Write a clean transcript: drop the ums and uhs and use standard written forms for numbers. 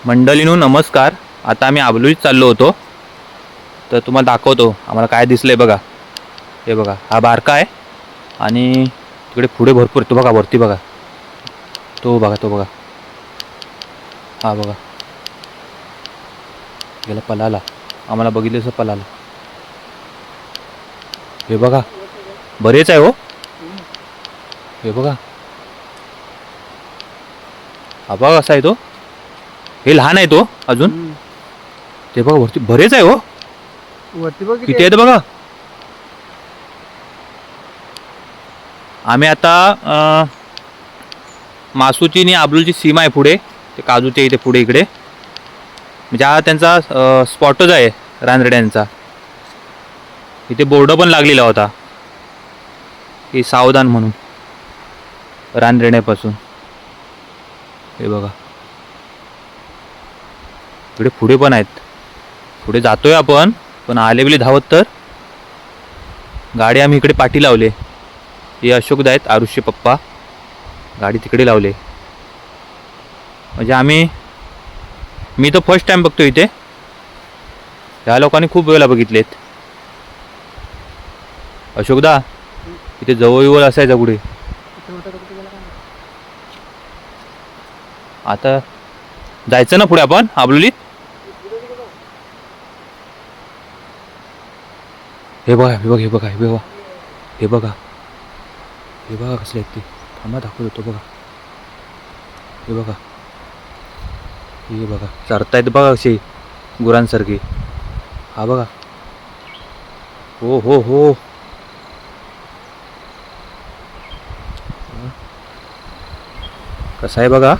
मंडळींनो नमस्कार. आता आम्ही आबलोलीत चाललो होतो, तर तुम्हाला दाखवतो आम्हाला काय दिसलंय बघा. हे बघा, हा बारका आहे आणि तिकडे पुढे भरपूर तो बघा, वरती बघा, तो बघा, हा बघा, गेला पलाला, आम्हाला बघितलं पलाला. हे बघा, बरेच आहे हो. हे बघा, हा बघा कसा आहे तो. हे लहान आहे तो अजून. ते बघा वरती बरेच आहे हो. वरती बघ किती आहेत बघा. आम्ही आता मासूची आणि आबलूची सीमा आहे पुढे, ते काजूच्या इथे पुढे इकडे, म्हणजे हा त्यांचा स्पॉटच आहे रानरेड्यांचा. इथे बोर्ड पण लागलेला होता की सावधान म्हणून रानरेड्यापासून. हे बघा, इकडे पुढे पण आहेत. पुढे जातोय आपण, पण आले बिले धावत तर. गाडी आम्ही इकडे पाठी लावले. हे अशोकदा आहेत, आरुषचे पप्पा, गाडी तिकडे लावले. म्हणजे मी तर फर्स्ट टाइम बघतो इथे. ह्या लोकांनी खूप वेळेला बघितलेत. अशोकदा, इथे जवळ असायचा पुढे. आता जायचं ना पुढे आपण आबलोलीत. हे बघा, हे बघा, हे बघा, हे बघा, हे बघा, हे बघा कसले आहेत ते. थांबा दाखवत होतो बघा. हे बघा, हे बघा, चरतायत बघा असे गुरांसारखे. हा बघा, हो हो हो, कसा आहे बघा.